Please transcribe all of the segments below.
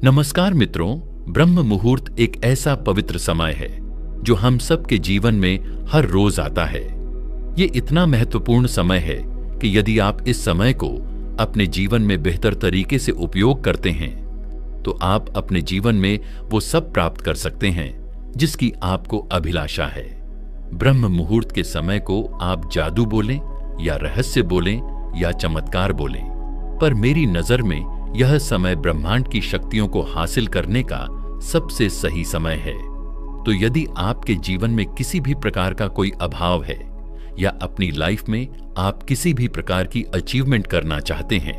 नमस्कार मित्रों, ब्रह्म मुहूर्त एक ऐसा पवित्र समय है जो हम सब के जीवन में हर रोज आता है। ये इतना महत्वपूर्ण समय है कि यदि आप इस समय को अपने जीवन में बेहतर तरीके से उपयोग करते हैं तो आप अपने जीवन में वो सब प्राप्त कर सकते हैं जिसकी आपको अभिलाषा है। ब्रह्म मुहूर्त के समय को आप जादू बोलें या रहस्य बोलें या चमत्कार बोलें, पर मेरी नजर में यह समय ब्रह्मांड की शक्तियों को हासिल करने का सबसे सही समय है। तो यदि आपके जीवन में किसी भी प्रकार का कोई अभाव है या अपनी लाइफ में आप किसी भी प्रकार की अचीवमेंट करना चाहते हैं,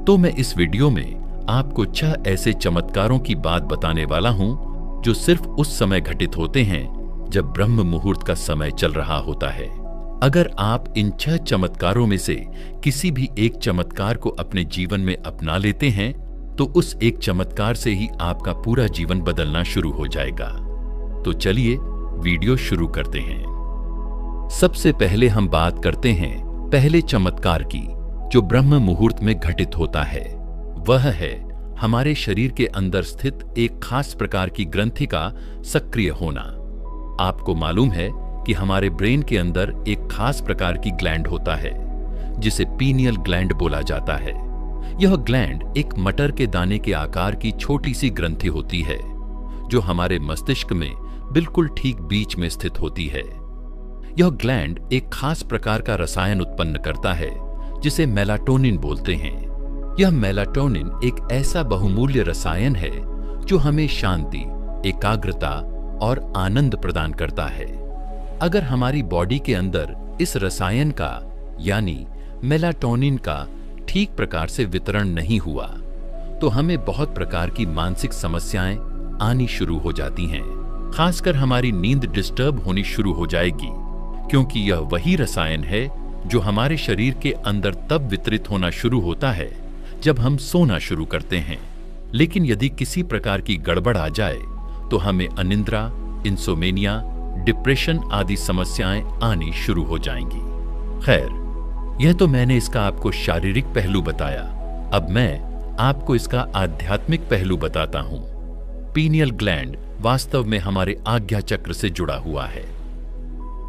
तो मैं इस वीडियो में आपको 6 ऐसे चमत्कारों की बात बताने वाला हूं जो सिर्फ उस समय घटित होते हैं जब ब्रह्म मुहूर्त का समय चल रहा होता है। अगर आप इन 6 चमत्कारों में से किसी भी एक चमत्कार को अपने जीवन में अपना लेते हैं तो उस एक चमत्कार से ही आपका पूरा जीवन बदलना शुरू हो जाएगा। तो चलिए वीडियो शुरू करते हैं। सबसे पहले हम बात करते हैं पहले चमत्कार की जो ब्रह्म मुहूर्त में घटित होता है। वह है हमारे शरीर के अंदर स्थित एक खास प्रकार की ग्रंथि का सक्रिय होना। आपको मालूम है कि हमारे ब्रेन के अंदर एक खास प्रकार की ग्लैंड होता है जिसे पीनियल ग्लैंड बोला जाता है। यह ग्लैंड एक मटर के दाने के आकार की छोटी सी ग्रंथि होती है जो हमारे मस्तिष्क में बिल्कुल ठीक बीच में स्थित होती है। यह ग्लैंड एक खास प्रकार का रसायन उत्पन्न करता है जिसे मेलाटोनिन बोलते हैं। यह मेलाटोनिन एक ऐसा बहुमूल्य रसायन है जो हमें शांति, एकाग्रता और आनंद प्रदान करता है। अगर हमारी बॉडी के अंदर इस रसायन का यानी मेलाटोनिन का ठीक प्रकार से वितरण नहीं हुआ तो हमें बहुत प्रकार की मानसिक समस्याएं आनी शुरू हो जाती हैं। खासकर हमारी नींद डिस्टर्ब होनी शुरू हो जाएगी, क्योंकि यह वही रसायन है जो हमारे शरीर के अंदर तब वितरित होना शुरू होता है जब हम सोना शुरू करते हैं। लेकिन यदि किसी प्रकार की गड़बड़ आ जाए तो हमें अनिद्रा, इंसोमेनिया, डिप्रेशन आदि समस्याएं आनी शुरू हो जाएंगी। खैर, यह तो मैंने इसका आपको शारीरिक पहलू बताया। अब मैं आपको इसका आध्यात्मिक पहलू बताता हूं। पीनियल ग्लैंड वास्तव में हमारे आज्ञा चक्र से जुड़ा हुआ है।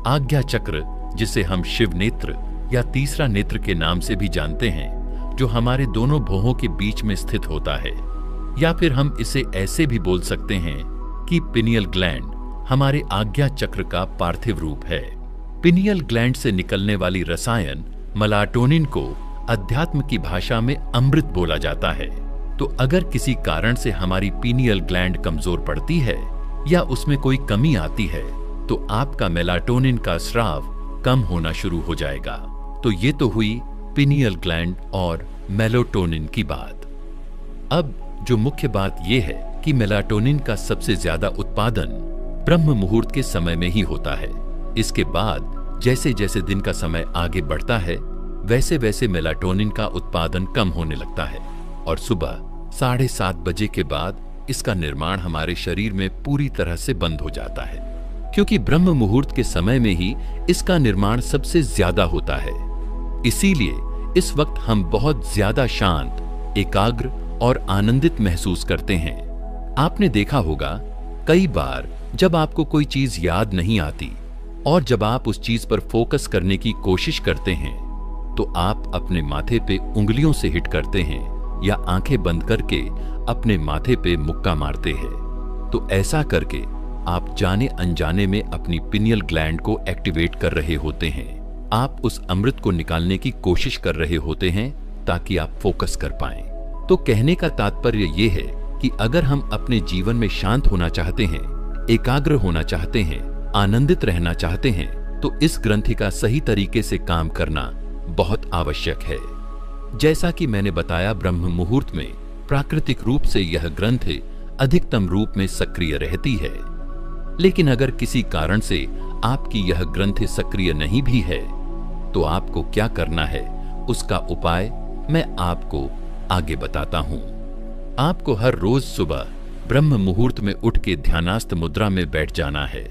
आज्ञा चक्र, जिसे हम शिव नेत्र या तीसरा नेत्र के नाम से भी जानते हैं, जो हमारे दोनों भौहों के बीच में स्थित होता है, या फिर हम इसे ऐसे भी बोल सकते हैं कि पिनियल ग्लैंड हमारे आज्ञा चक्र का पार्थिव रूप है। पिनियल ग्लैंड से निकलने वाली रसायन मेलाटोनिन को अध्यात्म की भाषा में अमृत बोला जाता है। तो अगर किसी कारण से हमारी पिनियल ग्लैंड कमजोर पड़ती है या उसमें कोई कमी आती है तो आपका मेलाटोनिन का स्राव कम होना शुरू हो जाएगा। तो ये तो हुई पिनियल ग्लैंड और मेलाटोनिन की बात। अब जो मुख्य बात यह है कि मेलाटोनिन का सबसे ज्यादा उत्पादन ब्रह्म मुहूर्त के समय में ही होता है। इसके बाद जैसे जैसे दिन का समय आगे बढ़ता है वैसे वैसे मेलाटोनिन का उत्पादन कम होने लगता है और सुबह 7:30 बजे के बाद इसका निर्माण हमारे शरीर में पूरी तरह से बंद हो जाता है, क्योंकि ब्रह्म मुहूर्त के समय में ही इसका निर्माण सबसे ज्यादा होता है। इसीलिए इस वक्त हम बहुत ज्यादा शांत, एकाग्र और आनंदित महसूस करते हैं। आपने देखा होगा कई बार जब आपको कोई चीज याद नहीं आती और जब आप उस चीज पर फोकस करने की कोशिश करते हैं तो आप अपने माथे पे उंगलियों से हिट करते हैं या आंखें बंद करके अपने माथे पे मुक्का मारते हैं। तो ऐसा करके आप जाने अनजाने में अपनी पिनियल ग्लैंड को एक्टिवेट कर रहे होते हैं। आप उस अमृत को निकालने की कोशिश कर रहे होते हैं ताकि आप फोकस कर पाएं। तो कहने का तात्पर्य यह है कि अगर हम अपने जीवन में शांत होना चाहते हैं, एकाग्र होना चाहते हैं, आनंदित रहना चाहते हैं, तो इस ग्रंथि का सही तरीके से काम करना बहुत आवश्यक है। जैसा कि मैंने बताया, ब्रह्म मुहूर्त में प्राकृतिक रूप से यह ग्रंथि अधिकतम रूप में सक्रिय रहती है। लेकिन अगर किसी कारण से आपकी यह ग्रंथि सक्रिय नहीं भी है तो आपको क्या करना है उसका उपाय मैं आपको आगे बताता हूं। आपको हर रोज सुबह ब्रह्म मुहूर्त में उठ के ध्यानास्थ मुद्रा में बैठ जाना है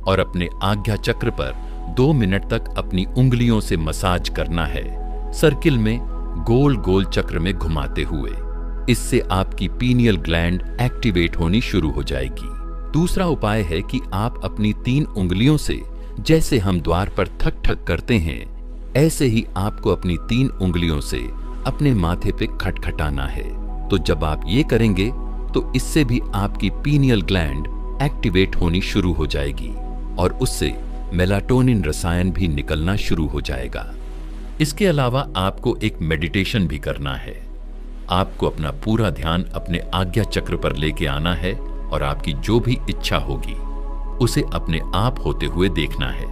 और अपने आज्ञा चक्र पर 2 मिनट तक अपनी उंगलियों से मसाज करना है, सर्किल में गोल गोल चक्र में घुमाते हुए। इससे आपकी पीनियल ग्लैंड एक्टिवेट होनी शुरू हो जाएगी। दूसरा उपाय है कि आप अपनी 3 उंगलियों से, जैसे हम द्वार पर ठक ठक करते हैं, ऐसे ही आपको अपनी 3 उंगलियों से अपने माथे पे खटखटाना है। तो जब आप ये करेंगे तो इससे भी आपकी पीनियल ग्लैंड एक्टिवेट होनी शुरू हो जाएगी और उससे मेलाटोनिन रसायन भी निकलना शुरू हो जाएगा। इसके अलावा आपको एक मेडिटेशन भी करना है। आपको अपना पूरा ध्यान अपने आज्ञा चक्र पर लेके आना है और आपकी जो भी इच्छा होगी उसे अपने आप होते हुए देखना है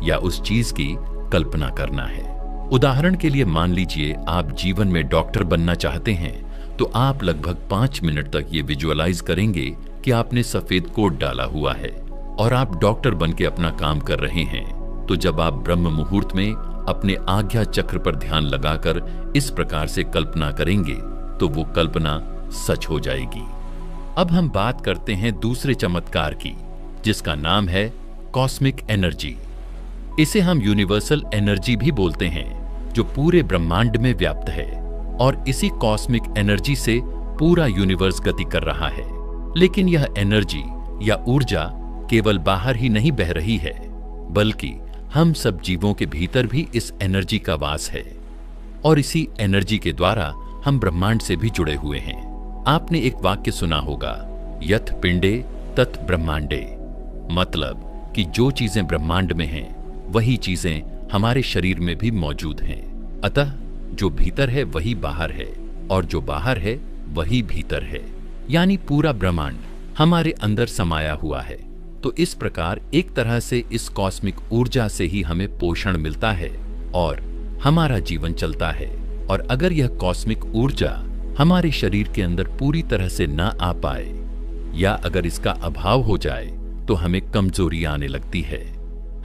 या उस चीज की कल्पना करना है। उदाहरण के लिए मान लीजिए आप जीवन में डॉक्टर बनना चाहते हैं, तो आप लगभग 5 मिनट तक ये विजुअलाइज करेंगे कि आपने सफेद कोट डाला हुआ है और आप डॉक्टर बन के अपना काम कर रहे हैं। तो जब आप ब्रह्म मुहूर्त में अपने आज्ञा चक्र पर ध्यान लगाकर इस प्रकार से कल्पना करेंगे तो वो कल्पना सच हो जाएगी। अब हम बात करते हैं दूसरे चमत्कार की, जिसका नाम है कॉस्मिक एनर्जी। इसे हम यूनिवर्सल एनर्जी भी बोलते हैं, जो पूरे ब्रह्मांड में व्याप्त है और इसी कॉस्मिक एनर्जी से पूरा यूनिवर्स गति कर रहा है। लेकिन यह एनर्जी या ऊर्जा केवल बाहर ही नहीं बह रही है, बल्कि हम सब जीवों के भीतर भी इस एनर्जी का वास है और इसी एनर्जी के द्वारा हम ब्रह्मांड से भी जुड़े हुए हैं। आपने एक वाक्य सुना होगा, यथ पिंडे तत् ब्रह्मांडे, मतलब कि जो चीजें ब्रह्मांड में हैं वही चीजें हमारे शरीर में भी मौजूद हैं। अतः जो भीतर है वही बाहर है और जो बाहर है वही भीतर है, यानी पूरा ब्रह्मांड हमारे अंदर समाया हुआ है। तो इस प्रकार एक तरह से इस कॉस्मिक ऊर्जा से ही हमें पोषण मिलता है और हमारा जीवन चलता है। और अगर यह कॉस्मिक ऊर्जा हमारे शरीर के अंदर पूरी तरह से न आ पाए या अगर इसका अभाव हो जाए तो हमें कमजोरी आने लगती है,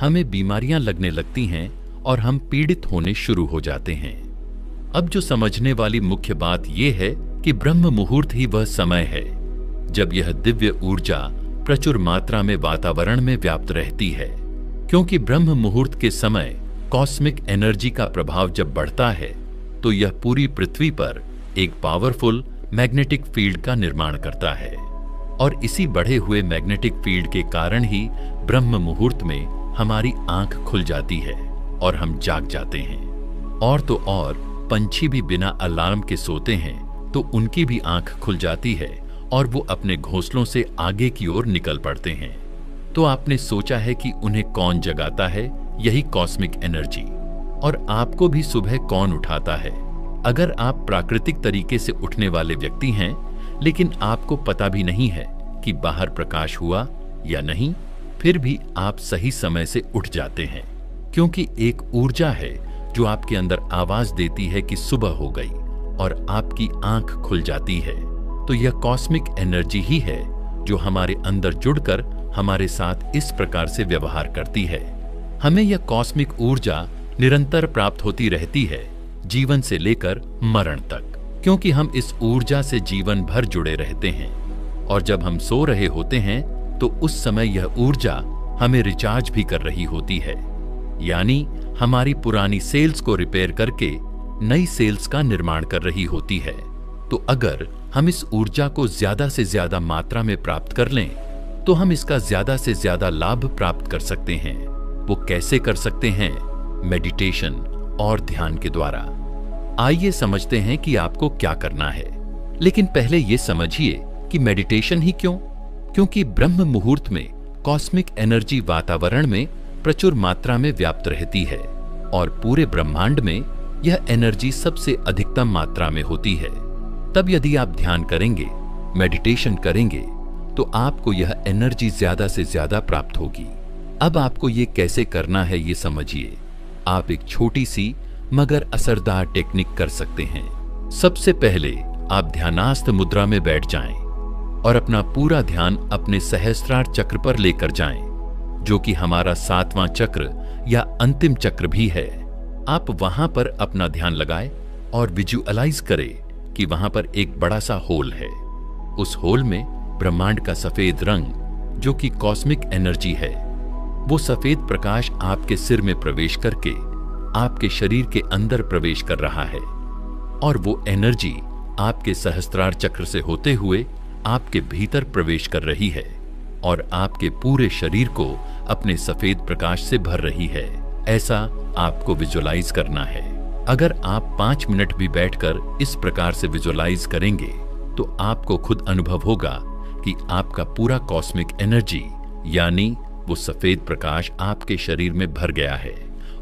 हमें बीमारियां लगने लगती हैं और हम पीड़ित होने शुरू हो जाते हैं। अब जो समझने वाली मुख्य बात यह है कि ब्रह्म मुहूर्त ही वह समय है जब यह दिव्य ऊर्जा प्रचुर मात्रा में वातावरण में व्याप्त रहती है, क्योंकि ब्रह्म मुहूर्त के समय कॉस्मिक एनर्जी का प्रभाव जब बढ़ता है तो यह पूरी पृथ्वी पर एक पावरफुल मैग्नेटिक फील्ड का निर्माण करता है और इसी बढ़े हुए मैग्नेटिक फील्ड के कारण ही ब्रह्म मुहूर्त में हमारी आंख खुल जाती है और हम जाग जाते हैं। और तो और पंछी भी बिना अलार्म के सोते हैं तो उनकी भी आंख खुल जाती है और वो अपने घोंसलों से आगे की ओर निकल पड़ते हैं। तो आपने सोचा है कि उन्हें कौन जगाता है? यही कॉस्मिक एनर्जी। और आपको भी सुबह कौन उठाता है? अगर आप प्राकृतिक तरीके से उठने वाले व्यक्ति हैं लेकिन आपको पता भी नहीं है कि बाहर प्रकाश हुआ या नहीं, फिर भी आप सही समय से उठ जाते हैं, क्योंकि एक ऊर्जा है जो आपके अंदर आवाज देती है कि सुबह हो गई और आपकी आंख खुल जाती है। तो यह कॉस्मिक एनर्जी ही है जो हमारे अंदर जुड़कर हमारे साथ इस प्रकार से व्यवहार करती है। हमें यह कॉस्मिक ऊर्जा निरंतर प्राप्त होती रहती है, जीवन से लेकर मरण तक, क्योंकि हम इस ऊर्जा से जीवन भर जुड़े रहते हैं। और जब हम सो रहे होते हैं तो उस समय यह ऊर्जा हमें रिचार्ज भी कर रही होती है, यानी हमारी पुरानी सेल्स को रिपेयर करके नई सेल्स का निर्माण कर रही होती है। तो अगर हम इस ऊर्जा को ज्यादा से ज्यादा मात्रा में प्राप्त कर लें तो हम इसका ज्यादा से ज्यादा लाभ प्राप्त कर सकते हैं। वो कैसे कर सकते हैं? मेडिटेशन और ध्यान के द्वारा। आइए समझते हैं कि आपको क्या करना है। लेकिन पहले ये समझिए कि मेडिटेशन ही क्यों? क्योंकि ब्रह्म मुहूर्त में कॉस्मिक एनर्जी वातावरण में प्रचुर मात्रा में व्याप्त रहती है और पूरे ब्रह्मांड में यह एनर्जी सबसे अधिकतम मात्रा में होती है। तब यदि आप ध्यान करेंगे, मेडिटेशन करेंगे, तो आपको यह एनर्जी ज्यादा से ज्यादा प्राप्त होगी। अब आपको ये कैसे करना है ये समझिए। आप एक छोटी सी मगर असरदार टेक्निक कर सकते हैं। सबसे पहले आप ध्यानास्थ मुद्रा में बैठ जाएं और अपना पूरा ध्यान अपने सहस्त्रार चक्र पर लेकर जाएं, जो कि हमारा 7वां चक्र या अंतिम चक्र भी है। आप वहां पर अपना ध्यान लगाएं और विजुअलाइज करें कि वहां पर एक बड़ा सा होल है। उस होल में ब्रह्मांड का सफेद रंग, जो कि कॉस्मिक एनर्जी है, वो सफेद प्रकाश आपके सिर में प्रवेश करके आपके शरीर के अंदर प्रवेश कर रहा है और वो एनर्जी आपके सहस्त्रार चक्र से होते हुए आपके भीतर प्रवेश कर रही है और आपके पूरे शरीर को अपने सफेद प्रकाश से भर रही है। ऐसा आपको विजुअलाइज करना है। अगर आप 5 मिनट भी बैठकर इस प्रकार से विजुअलाइज करेंगे तो आपको खुद अनुभव होगा कि आपका पूरा कॉस्मिक एनर्जी यानी वो सफेद प्रकाश आपके शरीर में भर गया है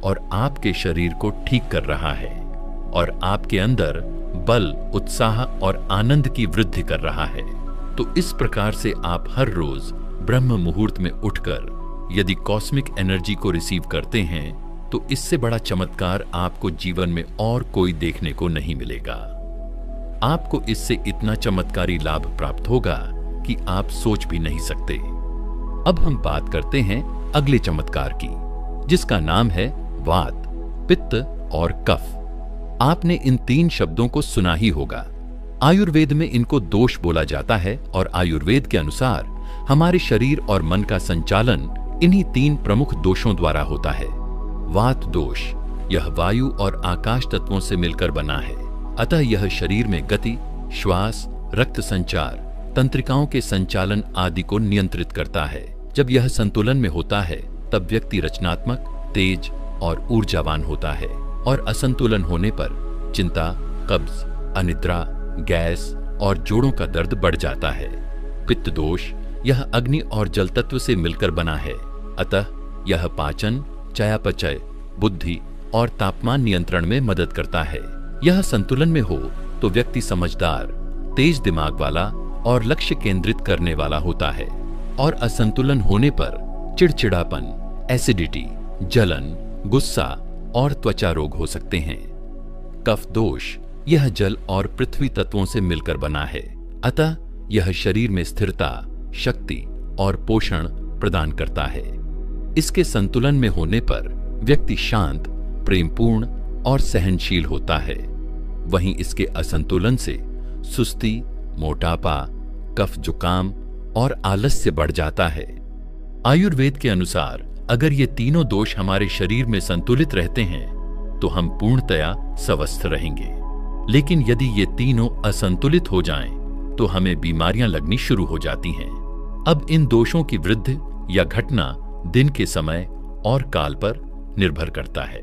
और आपके शरीर को ठीक कर रहा है और आपके अंदर बल, उत्साह और आनंद की वृद्धि कर रहा है। तो इस प्रकार से आप हर रोज ब्रह्म मुहूर्त में उठकर यदि कॉस्मिक एनर्जी को रिसीव करते हैं तो इससे बड़ा चमत्कार आपको जीवन में और कोई देखने को नहीं मिलेगा। आपको इससे इतना चमत्कारी लाभ प्राप्त होगा कि आप सोच भी नहीं सकते। अब हम बात करते हैं अगले चमत्कार की, जिसका नाम है वात, पित्त और कफ। आपने इन 3 शब्दों को सुना ही होगा। आयुर्वेद में इनको दोष बोला जाता है और आयुर्वेद के अनुसार हमारे शरीर और मन का संचालन इन्हीं 3 प्रमुख दोषों द्वारा होता है। वात दोष, यह वायु और आकाश तत्वों से मिलकर बना है, अतः यह शरीर में गति, श्वास, रक्त संचार, तंत्रिकाओं के संचालन आदि को नियंत्रित करता है। जब यह संतुलन में होता है तब व्यक्ति रचनात्मक, तेज और ऊर्जावान होता है और असंतुलन होने पर चिंता, कब्ज, अनिद्रा, गैस और जोड़ों का दर्द बढ़ जाता है। पित्त दोष, यह अग्नि और जल तत्व से मिलकर बना है, अतः यह पाचन, चयापचय, बुद्धि और तापमान नियंत्रण में मदद करता है। यह संतुलन में हो तो व्यक्ति समझदार, तेज दिमाग वाला और लक्ष्य केंद्रित करने वाला होता है और असंतुलन होने पर चिड़चिड़ापन, एसिडिटी, जलन, गुस्सा और त्वचा रोग हो सकते हैं। कफ दोष, यह जल और पृथ्वी तत्वों से मिलकर बना है, अतः यह शरीर में स्थिरता, शक्ति और पोषण प्रदान करता है। इसके संतुलन में होने पर व्यक्ति शांत, प्रेमपूर्ण और सहनशील होता है। वहीं इसके असंतुलन से सुस्ती, मोटापा, कफ जुकाम और आलस्य बढ़ जाता है। आयुर्वेद के अनुसार अगर ये तीनों दोष हमारे शरीर में संतुलित रहते हैं तो हम पूर्णतया स्वस्थ रहेंगे। लेकिन यदि ये तीनों असंतुलित हो जाएं तो हमें बीमारियां लगनी शुरू हो जाती हैं। अब इन दोषों की वृद्धि या घटना दिन के समय और काल पर निर्भर करता है।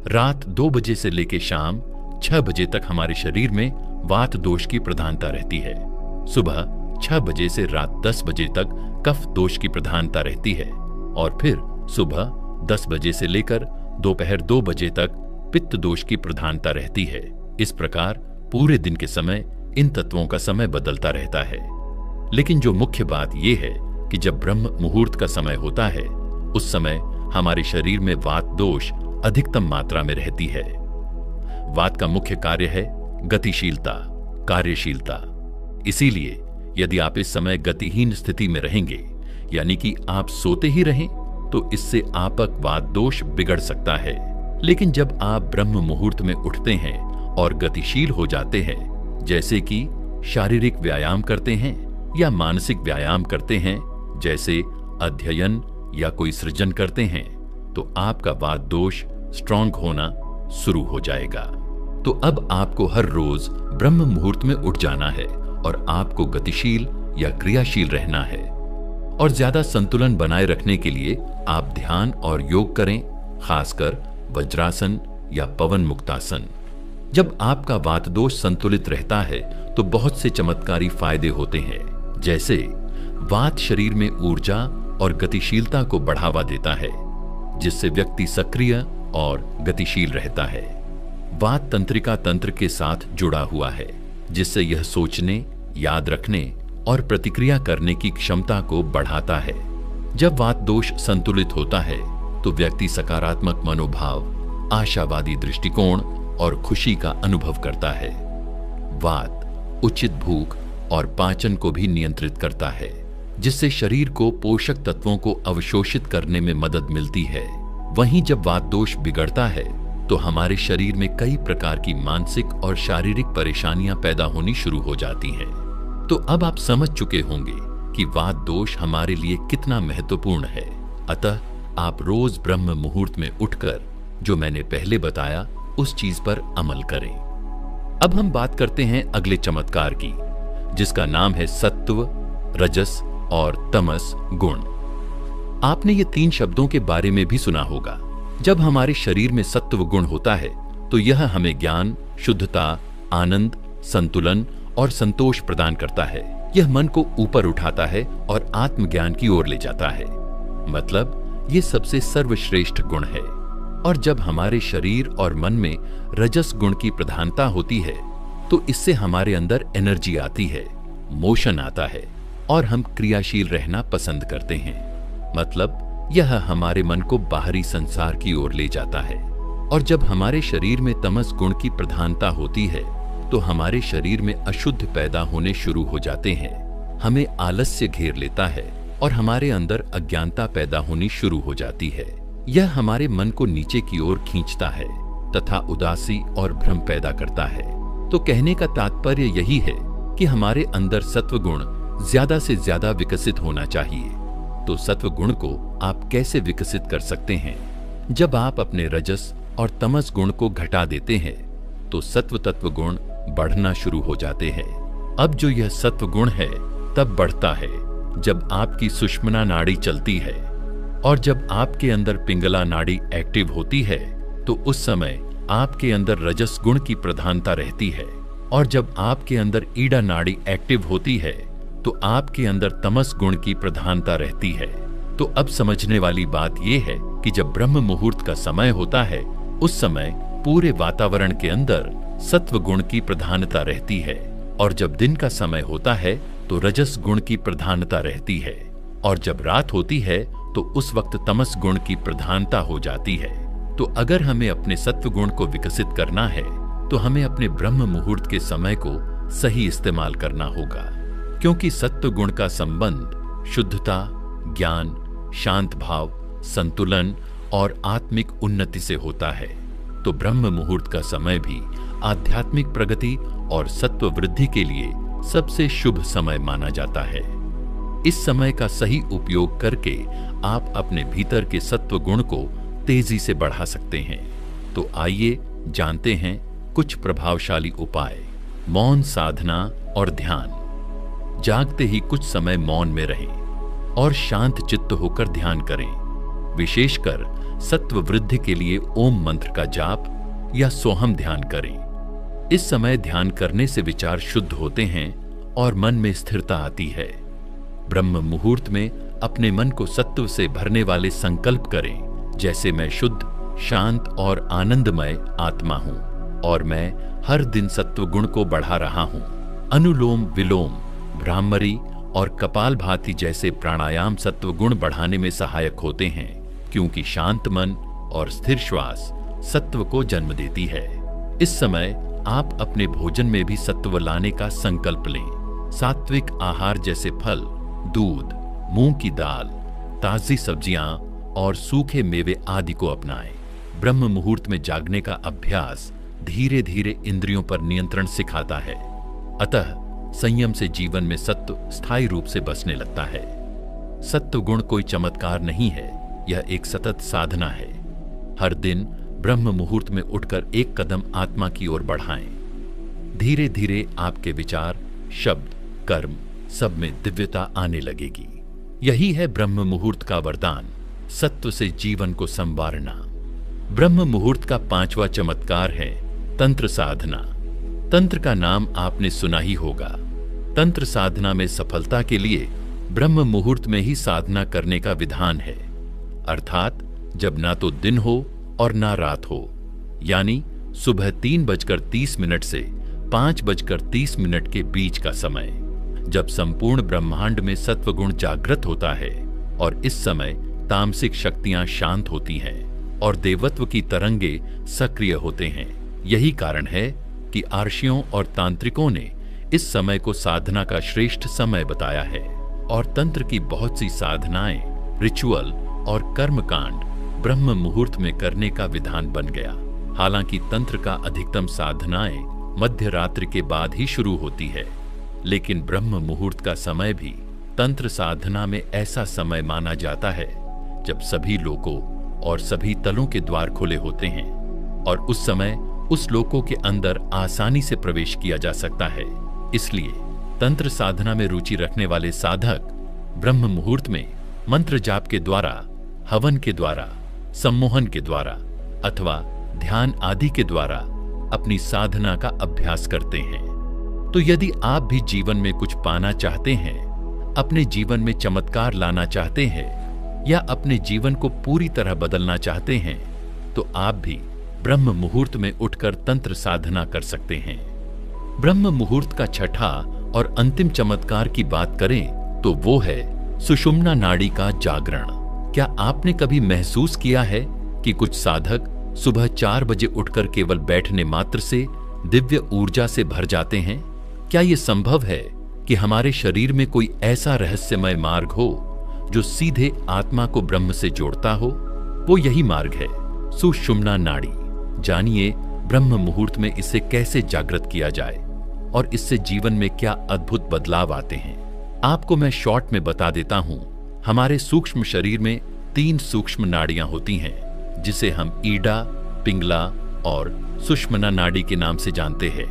रात 2 बजे से लेकर शाम 6 बजे तक हमारे शरीर में वात दोष की प्रधानता रहती है। सुबह 6 बजे से रात 10 बजे तक कफ दोष की प्रधानता रहती है और फिर सुबह 10 बजे से लेकर दोपहर 2 बजे तक पित्त दोष की प्रधानता रहती है। इस प्रकार पूरे दिन के समय इन तत्वों का समय बदलता रहता है। लेकिन जो मुख्य बात यह है कि जब ब्रह्म मुहूर्त का समय होता है उस समय हमारे शरीर में वात दोष अधिकतम मात्रा में रहती है। वात का मुख्य कार्य है गतिशीलता, कार्यशीलता। इसीलिए यदि आप इस समय गतिहीन स्थिति में रहेंगे, यानी कि आप सोते ही रहें, तो इससे आपक वात दोष बिगड़ सकता है। लेकिन जब आप ब्रह्म मुहूर्त में उठते हैं और गतिशील हो जाते हैं, जैसे कि शारीरिक व्यायाम करते हैं या मानसिक व्यायाम करते हैं, जैसे अध्ययन या कोई सृजन करते हैं, तो आपका वात दोष स्ट्रांग होना शुरू हो जाएगा। तो अब आपको हर रोज ब्रह्म मुहूर्त में उठ जाना है और आपको गतिशील या क्रियाशील रहना है। और ज्यादा संतुलन बनाए रखने के लिए आप ध्यान और योग करें, खासकर वज्रासन या पवन मुक्तासन। जब आपका वात दोष संतुलित रहता है तो बहुत से चमत्कारी फायदे होते हैं, जैसे वात शरीर में ऊर्जा और गतिशीलता को बढ़ावा देता है, जिससे व्यक्ति सक्रिय और गतिशील रहता है। वात तंत्रिका तंत्र के साथ जुड़ा हुआ है, जिससे यह सोचने, याद रखने और प्रतिक्रिया करने की क्षमता को बढ़ाता है। जब वात दोष संतुलित होता है तो व्यक्ति सकारात्मक मनोभाव, आशावादी दृष्टिकोण और खुशी का अनुभव करता है। वात उचित भूख और पाचन को भी नियंत्रित करता है, जिससे शरीर को पोषक तत्वों को अवशोषित करने में मदद मिलती है। वहीं जब वात दोष बिगड़ता है तो हमारे शरीर में कई प्रकार की मानसिक और शारीरिक परेशानियां पैदा होनी शुरू हो जाती हैं। तो अब आप समझ चुके होंगे कि वात दोष हमारे लिए कितना महत्वपूर्ण है। अतः आप रोज ब्रह्म मुहूर्त में उठकर जो मैंने पहले बताया उस चीज पर अमल करें। अब हम बात करते हैं अगले चमत्कार की, जिसका नाम है सत्व, रजस और तमस गुण। आपने ये 3 शब्दों के बारे में भी सुना होगा। जब हमारे शरीर में सत्व गुण होता है तो यह हमें ज्ञान, शुद्धता, आनंद, संतुलन और संतोष प्रदान करता है। यह मन को ऊपर उठाता है और आत्मज्ञान की ओर ले जाता है। मतलब ये सबसे सर्वश्रेष्ठ गुण है। और जब हमारे शरीर और मन में रजस गुण की प्रधानता होती है तो इससे हमारे अंदर एनर्जी आती है, मोशन आता है और हम क्रियाशील रहना पसंद करते हैं। मतलब यह हमारे मन को बाहरी संसार की ओर ले जाता है। और जब हमारे शरीर में तमस गुण की प्रधानता होती है तो हमारे शरीर में अशुद्ध पैदा होने शुरू हो जाते हैं। हमें आलस्य घेर लेता है और हमारे अंदर अज्ञानता पैदा होनी शुरू हो जाती है। यह हमारे मन को नीचे की ओर खींचता है तथा उदासी और भ्रम पैदा करता है। तो कहने का तात्पर्य यही है कि हमारे अंदर सत्व गुण ज्यादा से ज्यादा विकसित होना चाहिए। तो सत्व गुण को आप कैसे विकसित कर सकते हैं? जब आप अपने रजस और तमस गुण को घटा देते हैं तो सत्व तत्व गुण बढ़ना शुरू हो जाते हैं। अब जो यह सत्व गुण है तब बढ़ता है जब आपकी सुषुम्ना नाड़ी चलती है और जब आपके अंदर पिंगला नाड़ी एक्टिव होती है तो उस समय आपके अंदर रजस गुण की प्रधानता रहती है। और जब आपके अंदर ईड़ा नाड़ी एक्टिव होती है तो आपके अंदर तमस गुण की प्रधानता रहती है। तो अब समझने वाली बात यह है कि जब ब्रह्म मुहूर्त का समय होता है उस समय पूरे वातावरण के अंदर सत्व गुण की प्रधानता रहती है। और जब दिन का समय होता है तो रजस गुण की प्रधानता रहती है। और जब रात होती है तो उस वक्त तमस गुण की प्रधानता हो जाती है। तो अगर हमें अपने सत्व गुण को विकसित करना है तो हमें अपने ब्रह्म मुहूर्त के समय को सही इस्तेमाल करना होगा, क्योंकि सत्व गुण का संबंध शुद्धता, ज्ञान, शांत भाव, संतुलन और आत्मिक उन्नति से होता है। तो ब्रह्म मुहूर्त का समय भी आध्यात्मिक प्रगति और सत्व वृद्धि के लिए सबसे शुभ समय माना जाता है। इस समय का सही उपयोग करके आप अपने भीतर के सत्व गुण को तेजी से बढ़ा सकते हैं। तो आइए जानते हैं कुछ प्रभावशाली उपाय। मौन साधना और ध्यान। जागते ही कुछ समय मौन में रहें और शांत चित्त होकर ध्यान करें। विशेषकर सत्व वृद्धि के लिए ओम मंत्र का जाप या सोहम ध्यान करें। इस समय ध्यान करने से विचार शुद्ध होते हैं और मन में स्थिरता आती है। ब्रह्म मुहूर्त में अपने मन को सत्व से भरने वाले संकल्प करें, जैसे मैं शुद्ध, शांत और आनंदमय आत्मा हूं और मैं हर दिन सत्व गुण को बढ़ा रहा हूं। अनुलोम विलोम, भ्रामरी और कपालभाति जैसे प्राणायाम सत्व गुण बढ़ाने में सहायक होते हैं, क्योंकि शांत मन और स्थिर श्वास सत्व को जन्म देती है। इस समय आप अपने भोजन में भी सत्व लाने का संकल्प लें। सात्विक आहार जैसे फल, दूध, मूंग की दाल, ताजी सब्जियां और सूखे मेवे आदि को अपनाएं। ब्रह्म मुहूर्त में जागने का अभ्यास धीरे धीरे इंद्रियों पर नियंत्रण सिखाता है। अतः संयम से जीवन में सत्व स्थायी रूप से बसने लगता है। सत्व गुण कोई चमत्कार नहीं है, यह एक सतत साधना है। हर दिन ब्रह्म मुहूर्त में उठकर एक कदम आत्मा की ओर बढ़ाएं। धीरे धीरे आपके विचार, शब्द, कर्म सब में दिव्यता आने लगेगी। यही है ब्रह्म मुहूर्त का वरदान, सत्व से जीवन को संवारना। ब्रह्म मुहूर्त का 5वां चमत्कार है तंत्र साधना। तंत्र का नाम आपने सुना ही होगा। तंत्र साधना में सफलता के लिए ब्रह्म मुहूर्त में ही साधना करने का विधान है, अर्थात जब ना तो दिन हो और ना रात हो, यानी सुबह 3:30 से 5:30 के बीच का समय, जब संपूर्ण ब्रह्मांड में सत्वगुण जागृत होता है और इस समय तामसिक शक्तियां शांत होती हैं और देवत्व की तरंगे सक्रिय होते हैं। यही कारण है कि आर्षियों और तांत्रिकों ने इस समय को साधना का श्रेष्ठ समय बताया है और तंत्र की बहुत सी साधनाएं, रिचुअल और कर्मकांड ब्रह्म मुहूर्त में करने का विधान बन गया। हालांकि तंत्र का अधिकतम साधनाएं मध्य रात्रि के बाद ही शुरू होती है, लेकिन ब्रह्म मुहूर्त का समय भी तंत्र साधना में ऐसा समय माना जाता है जब सभी लोकों और सभी तलों के द्वार खुले होते हैं और उस समय उस लोकों के अंदर आसानी से प्रवेश किया जा सकता है। इसलिए तंत्र साधना में रुचि रखने वाले साधक ब्रह्म मुहूर्त में मंत्र जाप के द्वारा, हवन के द्वारा, सम्मोहन के द्वारा अथवा ध्यान आदि के द्वारा अपनी साधना का अभ्यास करते हैं। तो यदि आप भी जीवन में कुछ पाना चाहते हैं, अपने जीवन में चमत्कार लाना चाहते हैं या अपने जीवन को पूरी तरह बदलना चाहते हैं, तो आप भी ब्रह्म मुहूर्त में उठकर तंत्र साधना कर सकते हैं। ब्रह्म मुहूर्त का छठा और अंतिम चमत्कार की बात करें तो वो है सुषुम्ना नाड़ी का जागरण। क्या आपने कभी महसूस किया है कि कुछ साधक सुबह 4 बजे उठकर केवल बैठने मात्र से दिव्य ऊर्जा से भर जाते हैं? क्या यह संभव है कि हमारे शरीर में कोई ऐसा रहस्यमय मार्ग हो जो सीधे आत्मा को ब्रह्म से जोड़ता हो? वो यही मार्ग है, सुषुम्ना नाड़ी। जानिए ब्रह्म मुहूर्त में इसे कैसे जागृत किया जाए और इससे जीवन में क्या अद्भुत बदलाव आते हैं। आपको मैं शॉर्ट में बता देता हूं। हमारे सूक्ष्म शरीर में 3 सूक्ष्म नाड़ियां होती हैं, जिसे हम ईडा, पिंगला और सुषुम्ना नाड़ी के नाम से जानते हैं।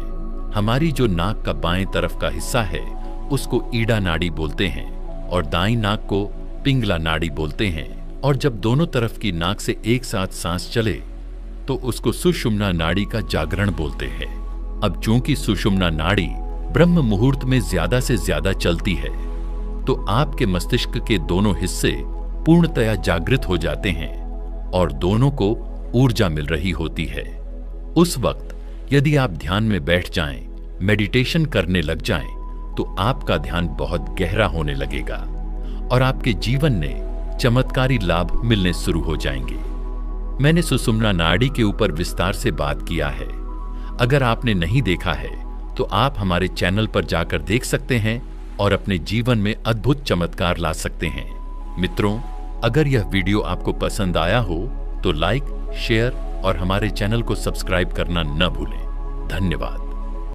हमारी जो नाक का बाएं तरफ का हिस्सा है उसको ईडा नाड़ी बोलते हैं और दाईं नाक को पिंगला नाड़ी बोलते हैं। और जब दोनों तरफ की नाक से एक साथ सांस चले तो उसको सुषुम्ना नाड़ी का जागरण बोलते हैं। अब चूंकि सुषुम्ना नाड़ी ब्रह्म मुहूर्त में ज्यादा से ज्यादा चलती है, तो आपके मस्तिष्क के दोनों हिस्से पूर्णतया जागृत हो जाते हैं और दोनों को ऊर्जा मिल रही होती है। उस वक्त यदि आप ध्यान में बैठ जाएं, मेडिटेशन करने लग जाएं, तो आपका ध्यान बहुत गहरा होने लगेगा और आपके जीवन में चमत्कारी लाभ मिलने शुरू हो जाएंगे। मैंने सुषुम्ना नाड़ी के ऊपर विस्तार से बात किया है। अगर आपने नहीं देखा है तो आप हमारे चैनल पर जाकर देख सकते हैं और अपने जीवन में अद्भुत चमत्कार ला सकते हैं। मित्रों, अगर यह वीडियो आपको पसंद आया हो तो लाइक, शेयर और हमारे चैनल को सब्सक्राइब करना न भूलें। धन्यवाद।